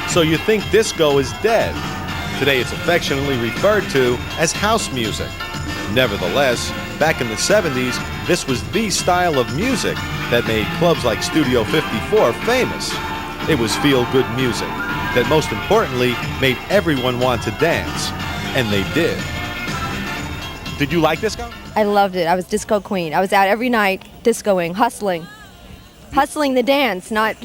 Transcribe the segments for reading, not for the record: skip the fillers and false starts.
So you think disco is dead. Today it's affectionately referred to as house music. Nevertheless, back in the 70s, this was the style of music that made clubs like Studio 54 famous. It was feel-good music that most importantly made everyone want to dance. And they did. Did you like disco? I loved it. I was disco queen. I was out every night discoing, hustling. Hustling the dance, not...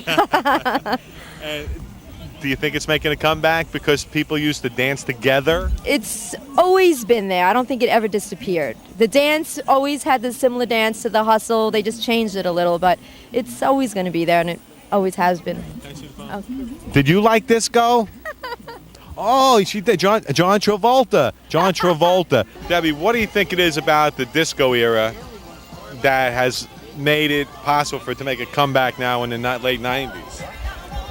Do you think it's making a comeback because people used to dance together? It's always been there. I don't think it ever disappeared. The dance always had the similar dance to the hustle. They just changed it a little, but it's always going to be there, and it always has been. Oh. Did you like disco? Oh, she did. John Travolta. John Travolta. Debbie, what do you think it is about the disco era that has made it possible for it to make a comeback now in the late 90s?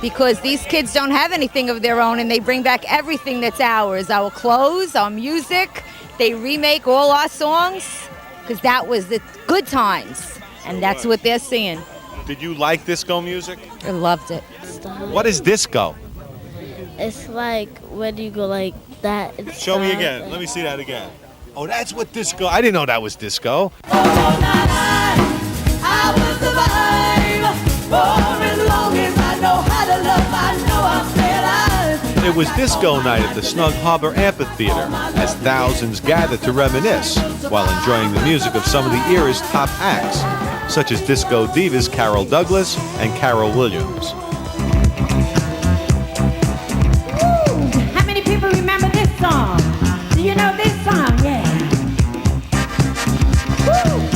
Because these kids don't have anything of their own, and they bring back everything that's ours. Our clothes, our music. They remake all our songs, because that was the good times, and that's what they're seeing. Did you like disco music? I loved it. What is disco? It's like when you go like that. Show me again. Let me see that again. Oh, that's what disco. I didn't know that was disco. I will survive for as long as I know how to love. I know I'll stay alive. It was disco night at the Snug Harbor Amphitheatre as thousands gathered to reminisce while enjoying the music of some of the era's top acts, such as disco divas Carol Douglas and Carol Williams. How many people remember this song? Do you know this song? Yeah. Woo!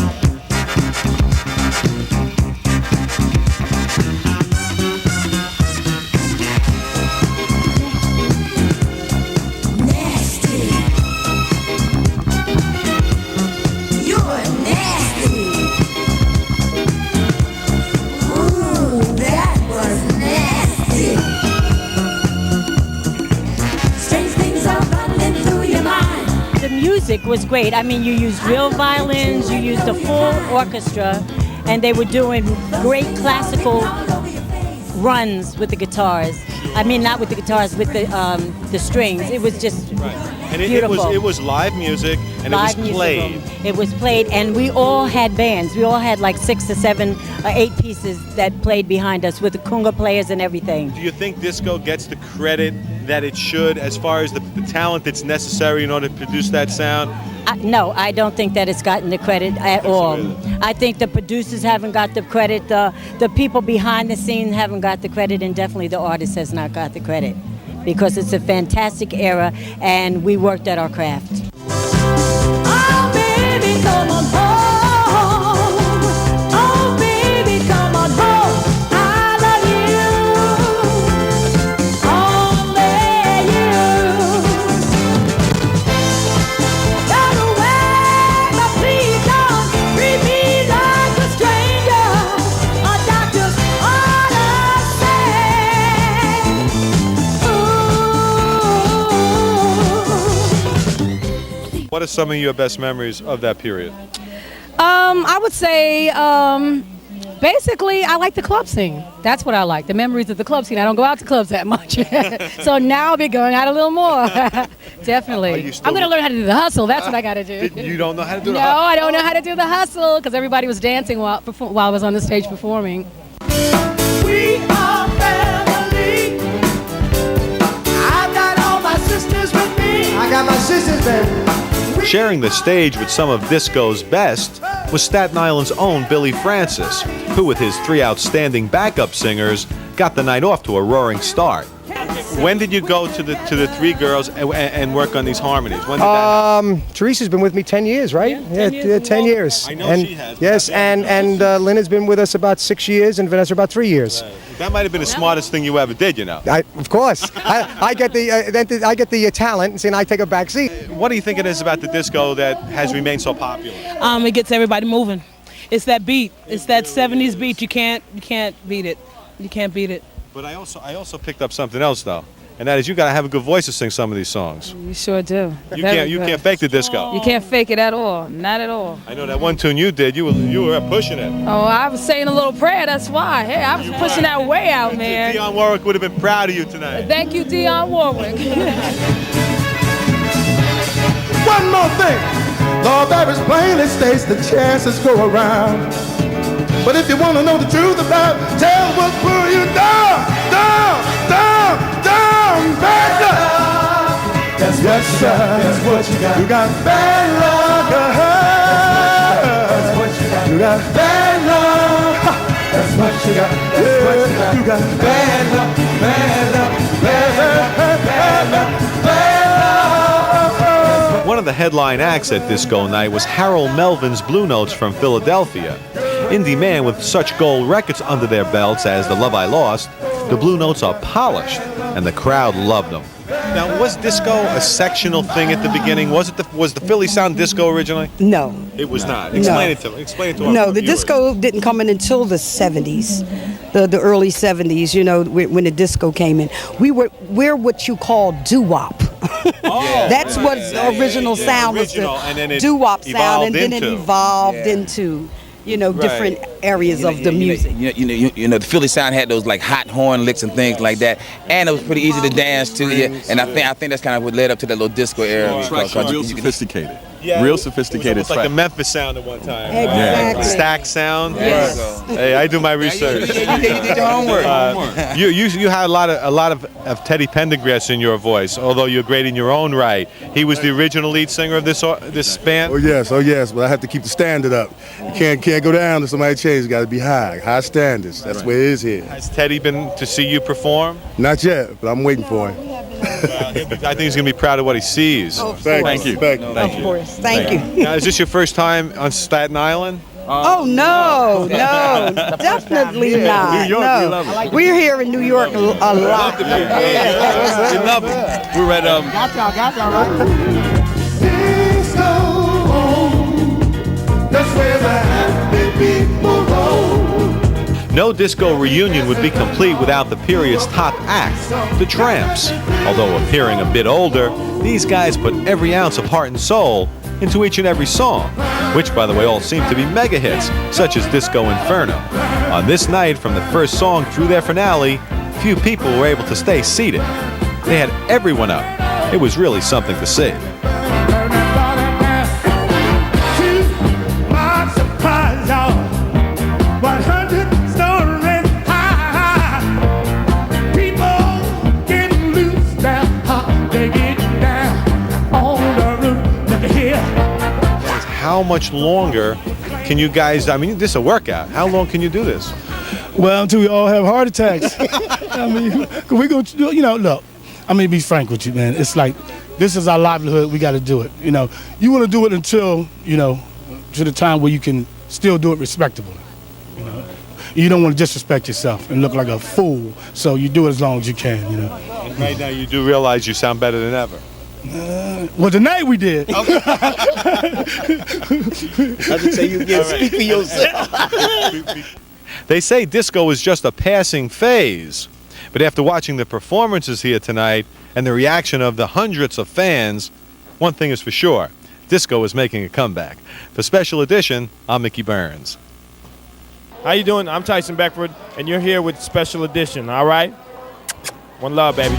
Music was great. I mean, you used real violins, you used a full orchestra, and they were doing great classical runs with the guitars. I mean, not with the guitars, with the strings. It was just beautiful. It was live music, and live it was played. Musical. It was played, and we all had bands. We all had like 6 or 7 or 8 pieces that played behind us with the conga players and everything. Do you think disco gets the credit that it should as far as the talent that's necessary in order to produce that sound? No, I don't think that it's gotten the credit at all. I think the producers haven't got the credit, the people behind the scene haven't got the credit, and definitely the artist has not got the credit, because it's a fantastic era and we worked at our craft. Oh, baby, come on home. Oh, baby, come on home. I love you. Only you. Run away, but please don't treat me like a stranger. A doctor's order says. What are some of your best memories of that period? I would say, basically, I like the club scene. That's what I like, the memories of the club scene. I don't go out to clubs that much. So now I'll be going out a little more. Definitely. I'm going to learn how to do the hustle. That's what I got to do. You don't know how to do the hustle? hustle? No, I don't know how to do the hustle, because everybody was dancing while I was on the stage performing. We are family. I've got all my sisters with me. I got my sisters there. Sharing the stage with some of disco's best was Staten Island's own Billy Francis, who with his 3 outstanding backup singers got the night off to a roaring start. When did you go to the 3 girls and work on these harmonies? When did that happen? Teresa's been with me 10 years, right? Yeah, 10 years. I know she has. Yes, and Lynn has been with us about 6 years, and Vanessa about 3 years. That might have been the smartest thing you ever did, you know. Of course. I get the talent, and I take a back seat. What do you think it is about the disco that has remained so popular? It gets everybody moving. It's that beat. It's that 70s beat. You can't beat it. You can't beat it. But I also picked up something else though. and that is you got to have a good voice to sing some of these songs. You sure do. You can't fake the disco. You can't fake it at all. Not at all. I know that one tune you did. You were pushing it. Oh, I was saying a little prayer. That's why. Hey, I was pushing that way out, man. Dionne Warwick would have been proud of you tonight. Thank you, Dionne Warwick. One more thing. Lord, there is plainly states the chances go around. But if you want to know the truth about it, tell what's pulling you down, down, down, down, bad luck. That's what you got. That's what you got. You got bad luck. That's what you got. You got bad luck. That's what you got. That's what you got. You got bad luck, bad luck, bad luck, bad luck, bad luck. One of the headline acts at Disco Night was Harold Melvin's Blue Notes from Philadelphia. Indie man with such gold records under their belts as The Love I Lost, the Blue Notes are polished, and the crowd loved them. Now, was disco a sectional thing at the beginning? Was the Philly sound disco originally? No. It was not. Explain it to me. Explain it to our No, the viewers. disco didn't come in until the 70s, the early 70s, you know, when the disco came in. We're what you call doo-wop. That's what the original sound was, the doo-wop sound, and then it evolved into, you know, different areas of the music. You know, the Philly sound had those like hot horn licks and things like that, and it was pretty easy to dance to. Yeah, and I think that's kind of what led up to that little disco era. Real sophisticated. Real sophisticated. It's like the Memphis sound at one time. Exactly. Stack sound. Yes. Hey, I do my research. You did your homework. You had a lot of Teddy Pendergrass in your voice, although you're great in your own right. He was the original lead singer of this band. Oh yes, but I have to keep the standard up. You can't go down to somebody change. It's got to be high standards. That's where it is here. Has Teddy been to see you perform? Not yet, but I'm waiting for him. I think he's going to be proud of what he sees. Oh, thank you. Of course. Thank you. Now, is this your first time on Staten Island? Oh, no, definitely not. New York, no. we love it. We're here in New York a lot. We love it. We're at Got y'all, right? Disco, that's where the happy people roll. No disco reunion would be complete without the period's top act, the Trammps. Although appearing a bit older, these guys put every ounce of heart and soul into each and every song, which, by the way, all seem to be mega hits, such as Disco Inferno. On this night, from the first song through their finale, few people were able to stay seated. They had everyone up. It was really something to see. How much longer can you guys, I mean, this is a workout. How long can you do this? Well, until we all have heart attacks. I mean, we go, you know, look, I'm going to be frank with you, man. It's like, this is our livelihood. We got to do it. You know, you want to do it until, you know, to the time where you can still do it respectably. You know, you don't want to disrespect yourself and look like a fool. So you do it as long as you can, you know. And right now you do realize you sound better than ever. Well, tonight we did. I would say you can speak for yourself. They say disco is just a passing phase. But after watching the performances here tonight and the reaction of the hundreds of fans, one thing is for sure, disco is making a comeback. For Special Edition, I'm Mickey Burns. How you doing? I'm Tyson Beckford, and you're here with Special Edition, all right? One love, baby.